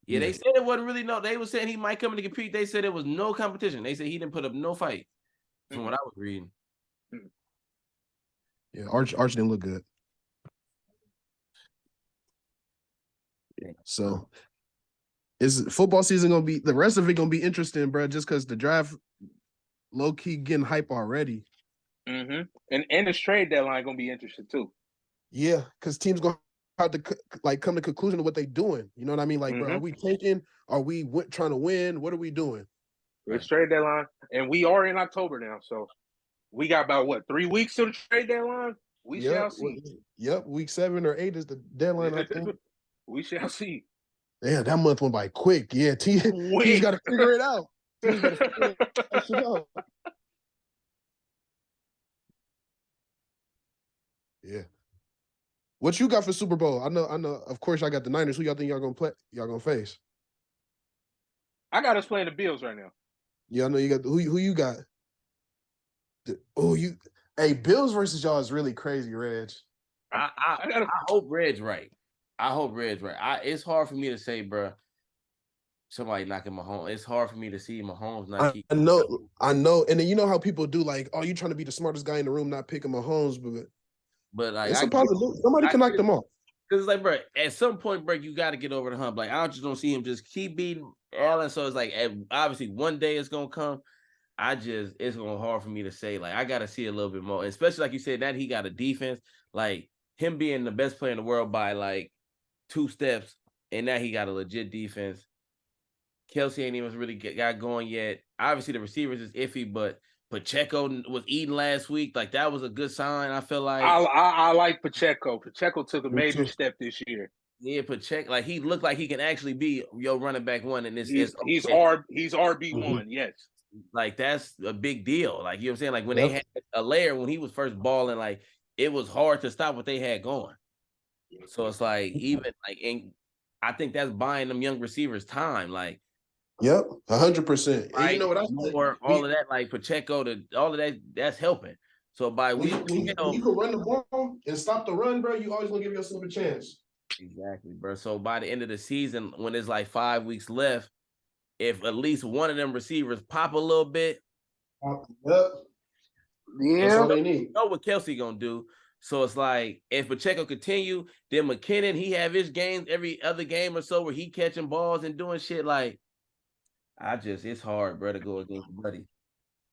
Yeah, they said it wasn't really they were saying he might come in to compete. They said it was no competition. They said he didn't put up no fight from what I was reading. Yeah, Arch didn't look good. So is football season gonna be the rest of it gonna be interesting, bro? Just because the draft low key getting hype already. And the trade deadline gonna be interesting too. Yeah, because teams gonna have to come to conclusion of what they doing. You know what I mean? Like, bro, are we tanking? Are we trying to win? What are we doing? It's trade deadline, and we are in October now, so we got about 3 weeks to the trade deadline. We shall see. Yep, week 7 or 8 is the deadline. I think we shall see. Damn, that month went by quick. Yeah, teams got to figure it out. Teams got to figure that shit out. Yeah. What you got for Super Bowl? I know. Of course, I got the Niners. Who y'all think y'all gonna play? Y'all gonna face? I got us playing the Bills right now. Yeah, I know you got who you got. Hey, Bills versus y'all is really crazy, Reg. I hope Reg's right. It's hard for me to say, bro. Somebody knocking Mahomes. It's hard for me to see Mahomes not keep. I know. And then you know how people do, like, oh, you trying to be the smartest guy in the room, not picking Mahomes, but like, it's a possibility. Somebody can knock them off. Because it's like, bro, at some point, bro, you got to get over the hump. Like, I just don't see him just keep beating Allen. So it's like, obviously, one day it's gonna come. It's gonna be hard for me to say. Like, I got to see a little bit more, especially like you said, that he got a defense. Like him being the best player in the world by like 2 steps, and now he got a legit defense. Kelsey ain't even really got going yet. Obviously, the receivers is iffy, but Pacheco was eating last week. Like, that was a good sign, I feel like. I like Pacheco. Pacheco took a major step this year. Yeah, Pacheco, like, he looked like he can actually be your running back one in this. He's RB1, yes. Like, that's a big deal. Like, you know what I'm saying? Like, when they had a layer, when he was first balling, like, it was hard to stop what they had going. So it's like, even like, and I think that's buying them young receivers time. Like, yep, 100%. And you know what all of that, like Pacheco, all of that, that's helping. So by when you can run the ball and stop the run, bro, you always gonna give yourself a chance. Exactly, bro. So by the end of the season, when there's like 5 weeks left, if at least one of them receivers pop a little bit, that's all they need. You know what Kelsey gonna do. So it's like, if Pacheco continue, then McKinnon, he have his games every other game or so where he catching balls and doing shit. Like, it's hard, bro, to go against Buddy.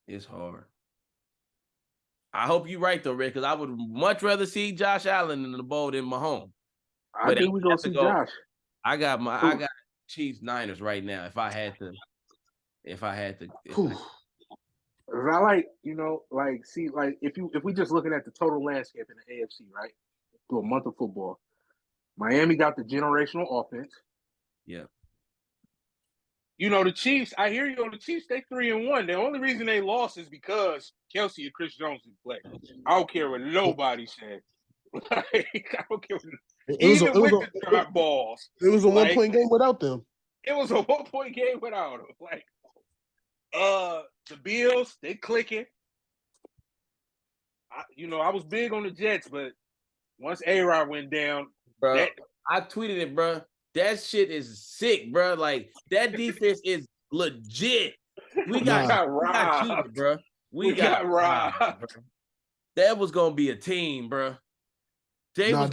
It's hard. I hope you're right, though, Rick, because I would much rather see Josh Allen in the bowl than Mahomes. I think we're going to see Josh. I got Chiefs Niners right now if I had to. I like, if we just looking at the total landscape in the AFC, right? Through a month of football. Miami got the generational offense. Yeah. You know, the Chiefs, I hear you on the Chiefs, they 3-1. The only reason they lost is because Kelsey and Chris Jones didn't play. I don't care what nobody said. I don't care what the drop balls. It was a 1-point game without them. It was a 1-point game without them. Like, the Bills, they clicking. I was big on the Jets, but once A-Rod went down, bro, I tweeted it, bro. That shit is sick, bro. Like, that defense is legit. We got robbed, bro. We got robbed, bro. That was gonna be a team, bro. Bro.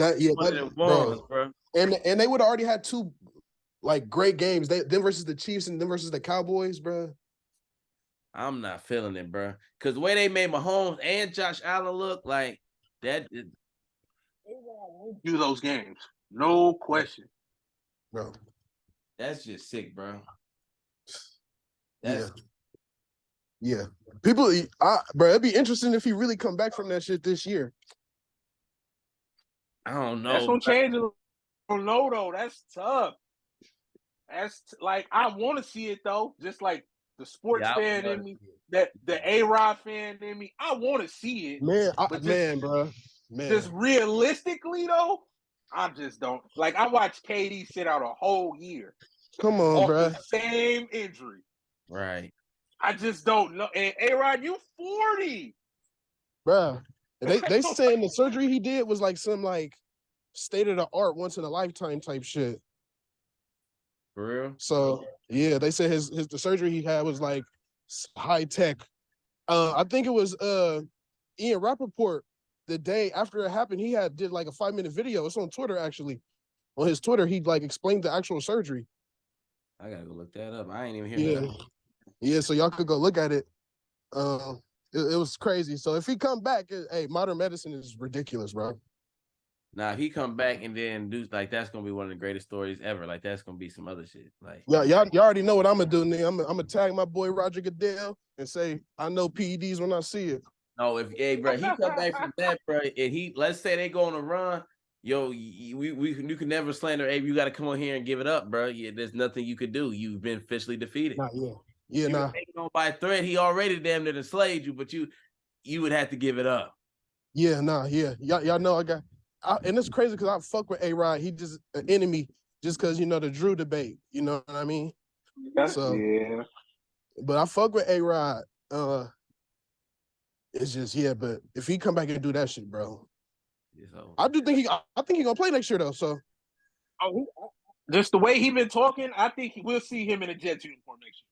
And they would have already had 2 like great games. Them versus the Chiefs and them versus the Cowboys, bro. I'm not feeling it, bro. Because the way they made Mahomes and Josh Allen look, like, that is... do those games. No question. Bro. That's just sick, bro. Yeah. People, bro, it'd be interesting if he really come back from that shit this year. I don't know. That's gonna change it. I don't know, though. That's tough. I want to see it, though. Just like the sports fan in me, that the A-Rod fan in me, I want to see it. Man, bro. Just realistically, though, I just don't like. I watched KD sit out a whole year. Come on, off bro. the same injury. Right. I just don't know. And A-Rod, you 40. Bro. They saying the surgery he did was like some like state of the art, once in a lifetime type shit. For real? So yeah, they said the surgery he had was like high tech. I think it was Ian Rappaport the day after it happened. He did like a 5-minute video. It's on Twitter actually. On his Twitter, he like explained the actual surgery. I gotta go look that up. I ain't even hear Yeah, that. yeah. So y'all could go look at it. It was crazy. So if he come back, hey, modern medicine is ridiculous, bro. Now, if he come back and then do like that's gonna be one of the greatest stories ever. Like that's gonna be some other shit. Like y'all already know what I'm gonna do, nigga. I'm gonna tag my boy Roger Goodell and say I know PEDs when I see it. no, if bro, he come back from that, bro, and let's say they go on a run, yo, you can never slander. Hey, you got to come on here and give it up, bro. Yeah, there's nothing you could do. You've been officially defeated. Yeah, You're taking on by a threat. He already damn near enslaved you, but you would have to give it up. Yeah, y'all know and it's crazy because I fuck with A-Rod. He just an enemy just because the Drew debate. You know what I mean? Yeah. But I fuck with A-Rod. It's just but if he come back and do that shit, bro, I think he gonna play next year though. So, just the way he been talking, I think we'll see him in a Jets uniform next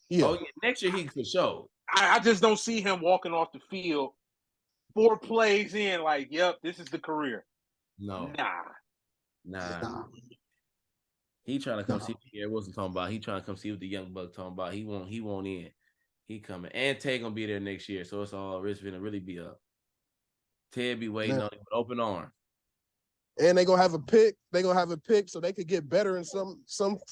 year. Yeah. Oh yeah, next year he for sure. I just don't see him walking off the field 4 plays in like, yep, this is the career. No. Nah. He trying to come see what Gary Wilson talking about. He trying to come see what the young buck talking about. He won't in. He coming. And Ted gonna be there next year. So it's all risk gonna really be up. Ted be waiting on him with open arms. And they gonna have a pick. They gonna have a pick so they could get better in some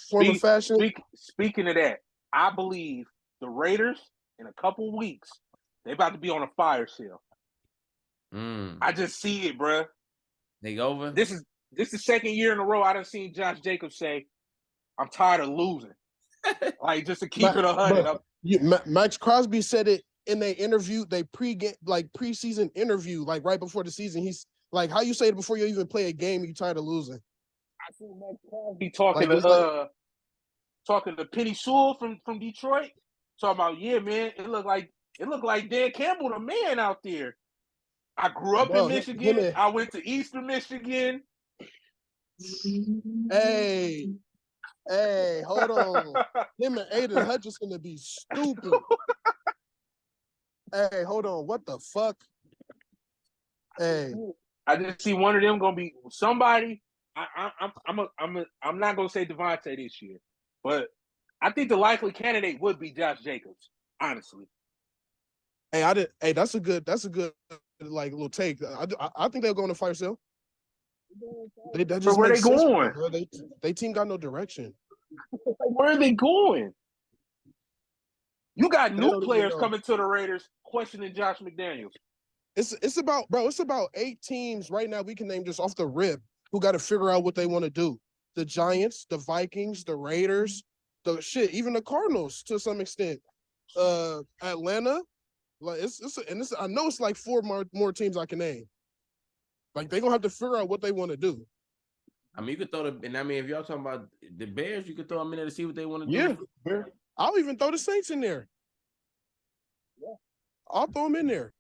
form of fashion. Speaking of that, I believe the Raiders in a couple weeks, they about to be on a fire sale. I just see it, bro. They over? This is the second year in a row I done seen Josh Jacobs say, I'm tired of losing. Like, just to keep it 100. Max Crosby said it in their interview, they preseason interview, like right before the season. He's like, how you say it before you even play a game, you tired of losing? I see Max Crosby talking to Penny Sewell from Detroit. Talking about, yeah, man, it looked like Dan Campbell, the man out there. I grew up in Michigan. I went to Eastern Michigan. Hey, hold on. Him and Aiden Hutchinson to be stupid. Hey, hold on. What the fuck? Hey, I just see one of them gonna be somebody. I'm not gonna say Devontae this year, but I think the likely candidate would be Josh Jacobs. Honestly. Hey, that's a good like little take. I think they'll go on a fire sale. That just where they going? They team got no direction. Where are they going? You got new players coming to the Raiders questioning Josh McDaniels. It's about 8 teams right now we can name just off the rip who got to figure out what they want to do. The Giants, the Vikings, the Raiders, even the Cardinals to some extent. Atlanta, like I know it's like 4 more teams I can name. Like they're gonna have to figure out what they want to do. I mean, you could if y'all talking about the Bears, you could throw them in there to see what they want to do. Yeah, I'll even throw the Saints in there. Yeah, I'll throw them in there.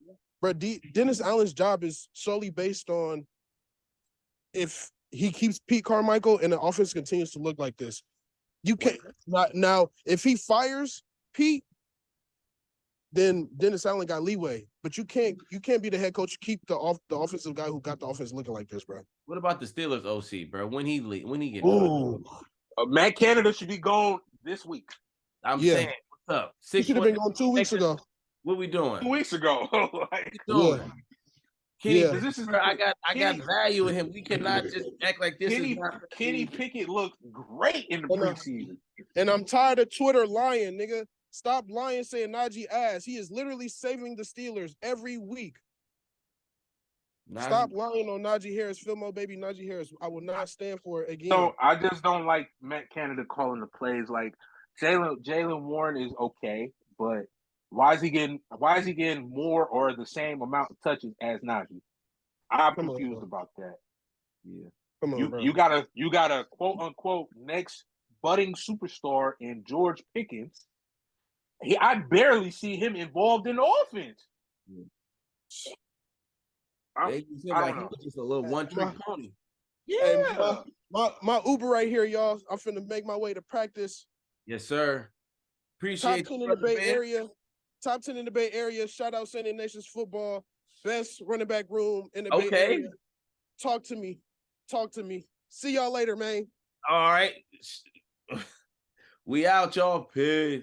Yeah. But Dennis Allen's job is solely based on if he keeps Pete Carmichael and the offense continues to look like this. You can't now if he fires Pete, then Dennis Allen got leeway. But you can't be the head coach. Keep the offensive guy who got the offense looking like this, bro. What about the Steelers OC, bro? When he get Matt Canada should be gone this week. I'm saying, what's up? He should have been gone 2 weeks ago. What we doing? 2 weeks ago. Kenny, I got value in him. We cannot just act like this. Kenny Pickett looked great in the preseason. And I'm tired of Twitter lying, nigga. Stop lying saying Najee ass. He is literally saving the Steelers every week. Stop lying on Najee Harris. Filmo baby Najee Harris. I will not stand for it again. So I just don't like Matt Canada calling the plays. Like Jaylen Warren is okay, but why is he getting more or the same amount of touches as Najee? I'm confused about that. Yeah. Come on, bro. You got a quote unquote next budding superstar in George Pickens. I barely see him involved in the offense. Yeah. I like don't he know. was just a little one-trick pony. Yeah. Hey, my Uber right here, y'all. I'm finna make my way to practice. Yes, sir. Top Appreciate 10 you, in the brother Bay Bear. Area. Top 10 in the Bay Area. Shout out St. Ignatius football. Best running back room in the Bay Area. Talk to me. See y'all later, man. All right. We out, y'all. Peace.